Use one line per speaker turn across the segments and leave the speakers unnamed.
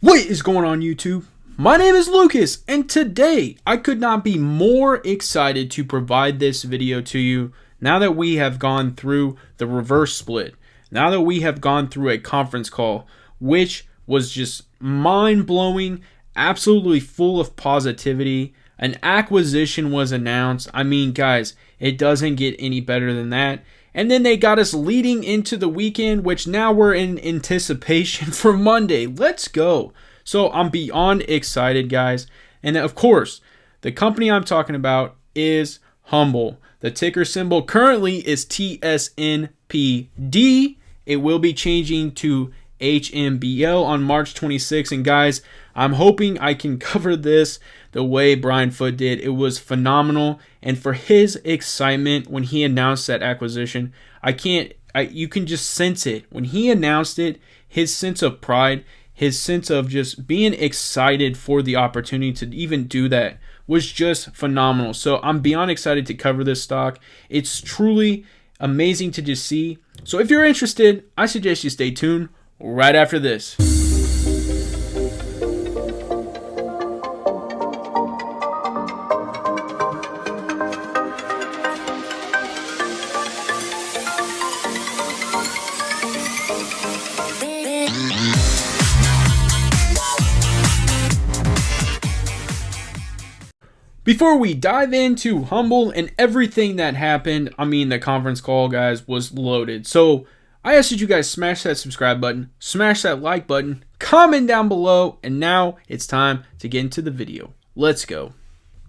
What is going on, YouTube? My name is Lucas, and today I could not be more excited to provide this video to you now that we have gone through the reverse split, now that we have gone through a conference call, which was just mind-blowing, absolutely full of positivity. An acquisition was announced. I mean, guys, it doesn't get any better than that. And then they got us leading into the weekend, which now we're in anticipation for Monday. Let's go. So I'm beyond excited, guys. And of course, the company I'm talking about is HUMBL. The ticker symbol currently is TSNPD. It will be changing to HMBL on March 26th. And guys, I'm hoping I can cover this the way Brian Foote did. It was phenomenal. And for his excitement when he announced that acquisition, you can just sense it. When he announced it, his sense of pride, his sense of just being excited for the opportunity to even do that was just phenomenal. So I'm beyond excited to cover this stock. It's truly amazing to just see. So if you're interested, I suggest you stay tuned right after this. Before we dive into HUMBL and everything that happened, I mean, the conference call, guys, was loaded. So I asked that you guys smash that subscribe button, smash that like button, comment down below, and now it's time to get into the video. Let's go.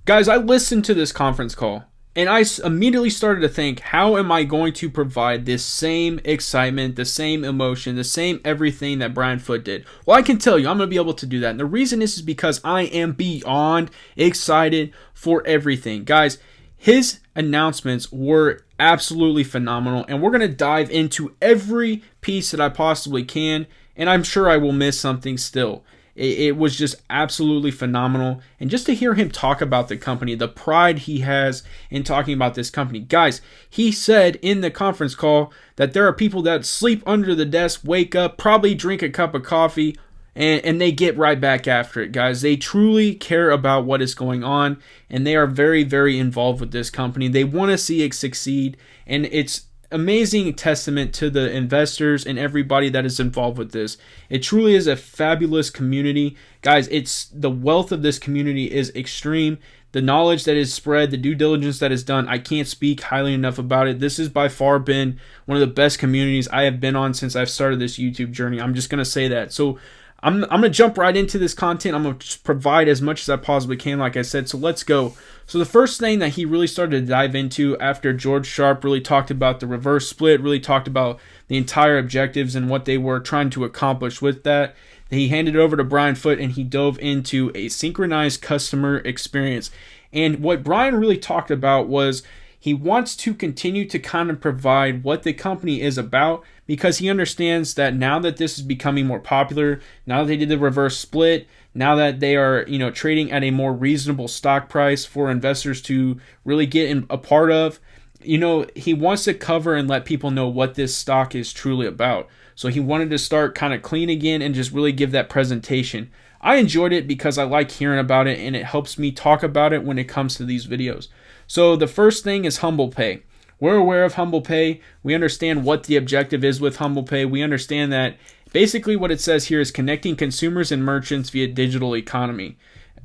Guys, I listened to this conference call, and I immediately started to think, how am I going to provide this same excitement, the same emotion, the same everything that Brian Foote did? Well, I can tell you, I'm going to be able to do that. And the reason is because I am beyond excited for everything. Guys, his announcements were absolutely phenomenal, and we're going to dive into every piece that I possibly can, and I'm sure I will miss something still. It was just absolutely phenomenal. And just to hear him talk about the company, the pride he has in talking about this company. Guys, he said in the conference call that there are people that sleep under the desk, wake up, probably drink a cup of coffee, and they get right back after it, guys. They truly care about what is going on, and they are very, very involved with this company. They want to see it succeed, and it's amazing testament to the investors and everybody that is involved with this. It truly is a fabulous community. Guys, the wealth of this community is extreme. The knowledge that is spread, the due diligence that is done, I can't speak highly enough about it. This has by far been one of the best communities I have been on since I've started this YouTube journey. I'm just going to say that. So I'm going to jump right into this content. I'm going to provide as much as I possibly can, like I said. So let's go. So the first thing that he really started to dive into after George Sharp really talked about the reverse split, really talked about the entire objectives and what they were trying to accomplish with that, he handed it over to Brian Foote and he dove into a synchronized customer experience. And what Brian really talked about was he wants to continue to kind of provide what the company is about, because he understands that now that this is becoming more popular, now that they did the reverse split, now that they are, trading at a more reasonable stock price for investors to really get a part of, he wants to cover and let people know what this stock is truly about. So he wanted to start kind of clean again and just really give that presentation. I enjoyed it because I like hearing about it, and it helps me talk about it when it comes to these videos. So the first thing is HUMBL Pay. We're aware of HUMBL Pay. We understand what the objective is with HUMBL Pay. We understand that basically what it says here is connecting consumers and merchants via digital economy.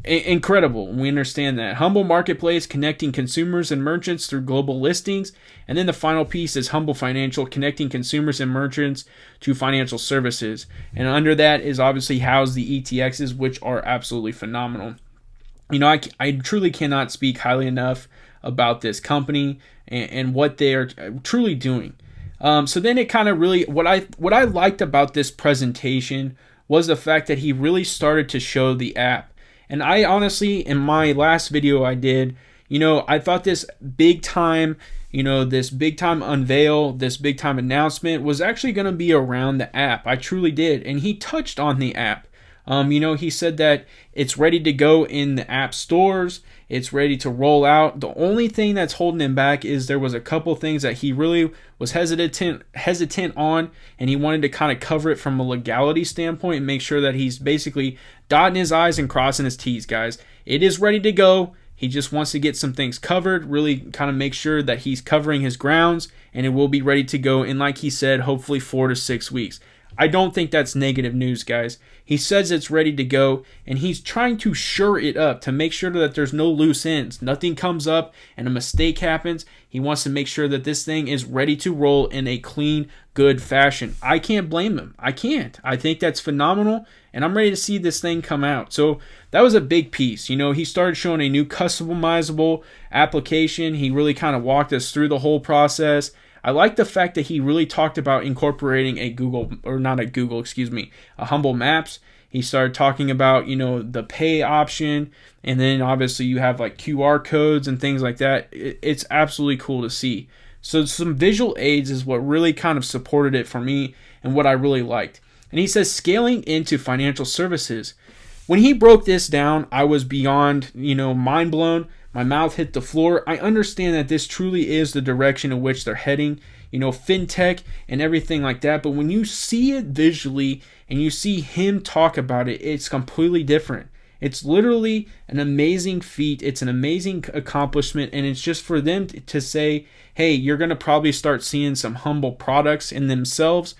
Incredible. We understand that. HUMBL Marketplace, connecting consumers and merchants through global listings. And then the final piece is HUMBL Financial, connecting consumers and merchants to financial services. And under that is obviously housed the ETXs, which are absolutely phenomenal. I truly cannot speak highly enough about this company and what they are truly doing. So then it kind of really, what I liked about this presentation was the fact that he really started to show the app. And I honestly, in my last video I did, I thought this big time unveil, this big time announcement was actually going to be around the app. I truly did. And he touched on the app. He said that it's ready to go in the app stores. It's ready to roll out. The only thing that's holding him back is there was a couple things that he really was hesitant on, and he wanted to kind of cover it from a legality standpoint and make sure that he's basically dotting his I's and crossing his T's, guys. It is ready to go. He just wants to get some things covered, really kind of make sure that he's covering his grounds, and it will be ready to go in, like he said, hopefully 4 to 6 weeks. I don't think that's negative news, guys. He says it's ready to go, and he's trying to shore it up to make sure that there's no loose ends. Nothing comes up and a mistake happens. He wants to make sure that this thing is ready to roll in a clean, good fashion. I can't blame him. I can't. I think that's phenomenal, and I'm ready to see this thing come out. So that was a big piece. He started showing a new customizable application. He really kind of walked us through the whole process. I like the fact that he really talked about incorporating a Humble Maps. He started talking about, the pay option, and then obviously you have like QR codes and things like that. It's absolutely cool to see. So some visual aids is what really kind of supported it for me and what I really liked. And he says scaling into financial services. When he broke this down, I was beyond, mind blown. My mouth hit the floor. I understand that this truly is the direction in which they're heading, fintech and everything like that. But when you see it visually and you see him talk about it, it's completely different. It's literally an amazing feat. It's an amazing accomplishment. And it's just for them to say, hey, you're going to probably start seeing some Humble products in themselves,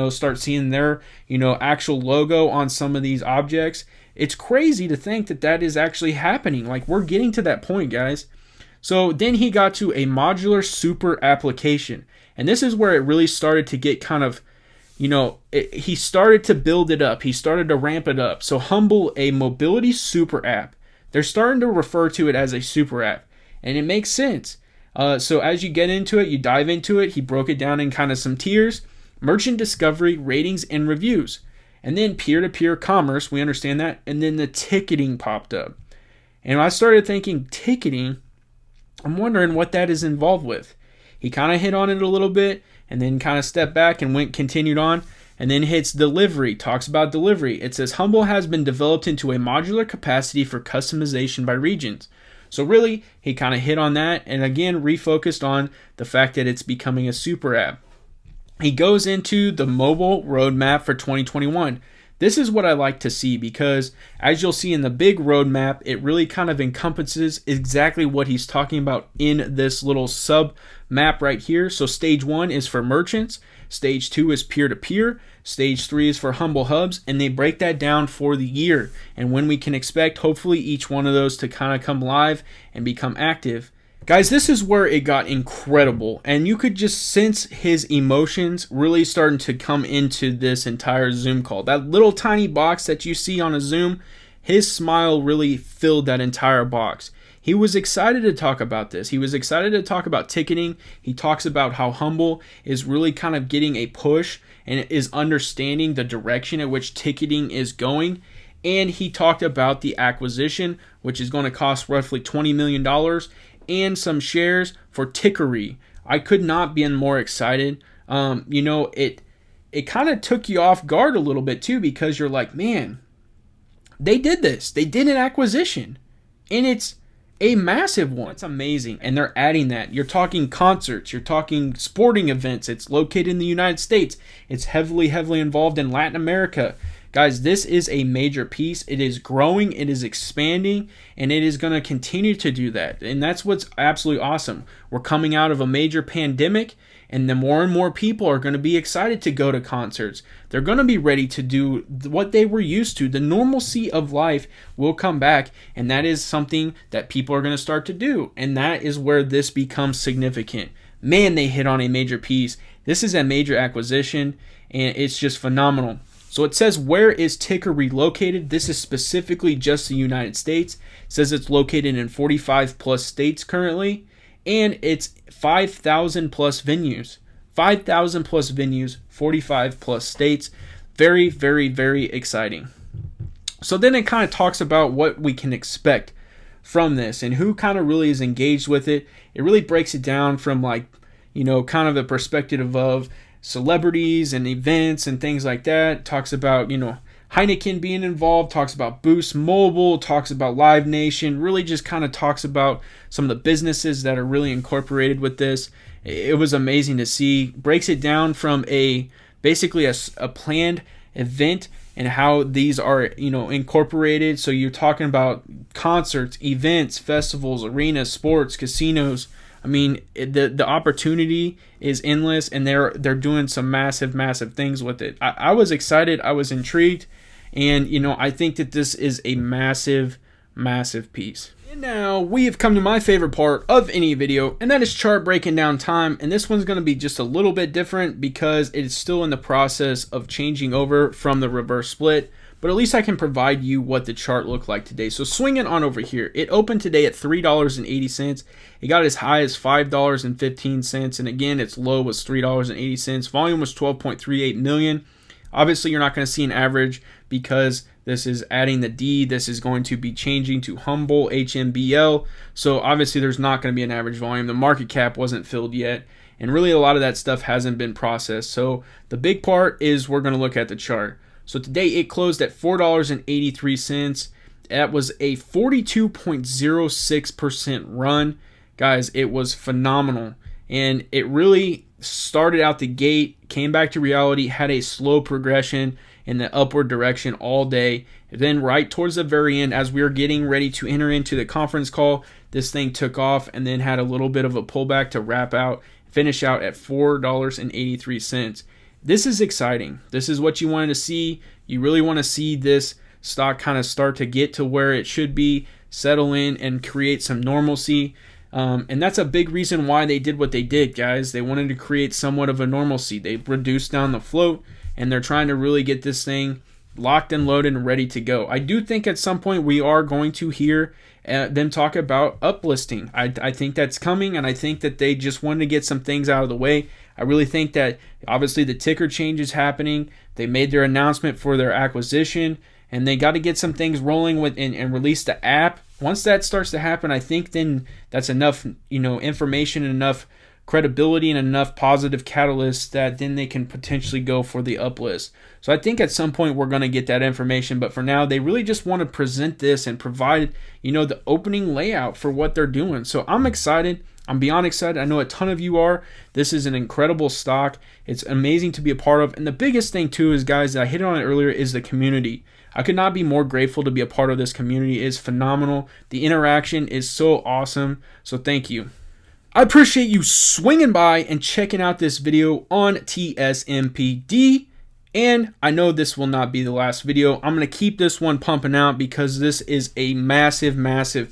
start seeing their, actual logo on some of these objects. It's crazy to think that that is actually happening. Like, we're getting to that point, guys. So then he got to a modular super application. And this is where it really started to get kind of, he started to build it up. He started to ramp it up. So Humble, a mobility super app. They're starting to refer to it as a super app. And it makes sense. So as you get into it, you dive into it. He broke it down in kind of some tiers. Merchant discovery, ratings, and reviews. And then peer-to-peer commerce, we understand that. And then the ticketing popped up. And I started thinking, ticketing, I'm wondering what that is involved with. He kind of hit on it a little bit and then kind of stepped back and continued on. And then hits delivery, talks about delivery. It says Humble has been developed into a modular capacity for customization by regions. So really, he kind of hit on that and again refocused on the fact that it's becoming a super app. He goes into the mobile roadmap for 2021. This is what I like to see because as you'll see in the big roadmap, it really kind of encompasses exactly what he's talking about in this little sub map right here. So stage 1 is for merchants. Stage 2 is peer-to-peer. Stage 3 is for Humble Hubs. And they break that down for the year and when we can expect hopefully each one of those to kind of come live and become active. Guys, this is where it got incredible, and you could just sense his emotions really starting to come into this entire Zoom call. That little tiny box that you see on a Zoom, his smile really filled that entire box. He was excited to talk about this. He was excited to talk about ticketing. He talks about how Humble is really kind of getting a push and is understanding the direction at which ticketing is going. And he talked about the acquisition, which is going to cost roughly $20 million. And some shares for Tickeri. I could not be more excited. It kind of took you off guard a little bit too because you're like, man, they did this. They did an acquisition. And it's a massive one. It's amazing. And they're adding that. You're talking concerts. You're talking sporting events. It's located in the United States. It's heavily involved in Latin America. Guys, this is a major piece. It is growing, it is expanding, and it is going to continue to do that. And that's what's absolutely awesome. We're coming out of a major pandemic, and the more and more people are going to be excited to go to concerts. They're going to be ready to do what they were used to. The normalcy of life will come back, and that is something that people are going to start to do. And that is where this becomes significant. Man, they hit on a major piece. This is a major acquisition, and it's just phenomenal. So it says, where is Tickeri located? This is specifically just the United States. It says it's located in 45 plus states currently. And it's 5,000 plus venues. 5,000 plus venues, 45 plus states. Very, very, very exciting. So then it kind of talks about what we can expect from this and who kind of really is engaged with it. It really breaks it down from kind of a perspective of celebrities and events and things like that. Talks about, Heineken being involved, talks about Boost Mobile, talks about Live Nation, really just kind of talks about some of the businesses that are really incorporated with this. It was amazing to see. Breaks it down from basically a planned event and how these are, incorporated. So you're talking about concerts, events, festivals, arenas, sports, casinos. I mean, the opportunity is endless, and they're doing some massive things with it. I was excited. I was intrigued. And, I think that this is a massive piece. And now we have come to my favorite part of any video, and that is chart breaking down time. And this one's going to be just a little bit different because it's still in the process of changing over from the reverse split. But at least I can provide you what the chart looked like today. So swinging on over here, it opened today at $3.80. It got as high as $5.15. And again, its low was $3.80. Volume was 12.38 million. Obviously, you're not going to see an average because this is adding the D. This is going to be changing to HUMBL, HMBL. So obviously, there's not going to be an average volume. The market cap wasn't filled yet. And really, a lot of that stuff hasn't been processed. So the big part is we're going to look at the chart. So today, it closed at $4.83. That was a 42.06% run. Guys, it was phenomenal. And it really started out the gate, came back to reality, had a slow progression in the upward direction all day. And then right towards the very end, as we were getting ready to enter into the conference call, this thing took off and then had a little bit of a pullback to wrap out, finish out at $4.83. This is exciting. This is what you wanted to see. You really want to see this stock kind of start to get to where it should be, settle in, and create some normalcy. And that's a big reason why they did what they did, guys. They wanted to create somewhat of a normalcy. They reduced down the float, and they're trying to really get this thing locked and loaded and ready to go. I do think at some point we are going to hear them talk about uplisting. I think that's coming, and I think that they just wanted to get some things out of the way. I really think that obviously the ticker change is happening. They made their announcement for their acquisition, and they got to get some things rolling with and release the app. Once that starts to happen, I think then that's enough, information and enough credibility and enough positive catalysts that then they can potentially go for the uplist. So I think at some point we're going to get that information, but for now they really just want to present this and provide, the opening layout for what they're doing. So I'm excited. I'm beyond excited. I know a ton of you are. This is an incredible stock. It's amazing to be a part of. And the biggest thing too is, guys, I hit on it earlier, is the community. I could not be more grateful to be a part of this community. It is phenomenal. The interaction is so awesome. So thank you. I appreciate you swinging by and checking out this video on TSNPD. And I know this will not be the last video. I'm going to keep this one pumping out because this is a massive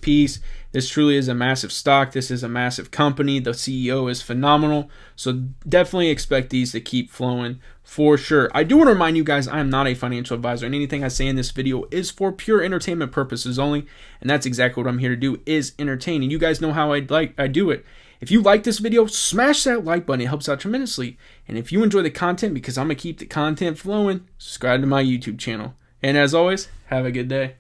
piece. This truly is a massive stock. This is a massive company. The CEO is phenomenal. So definitely expect these to keep flowing for sure. I do want to remind you guys, I am not a financial advisor, and anything I say in this video is for pure entertainment purposes only. And that's exactly what I'm here to do, is entertain. And you guys know how I do it. If you like this video, smash that like button. It helps out tremendously. And if you enjoy the content, because I'm going to keep the content flowing, subscribe to my YouTube channel. And as always, have a good day.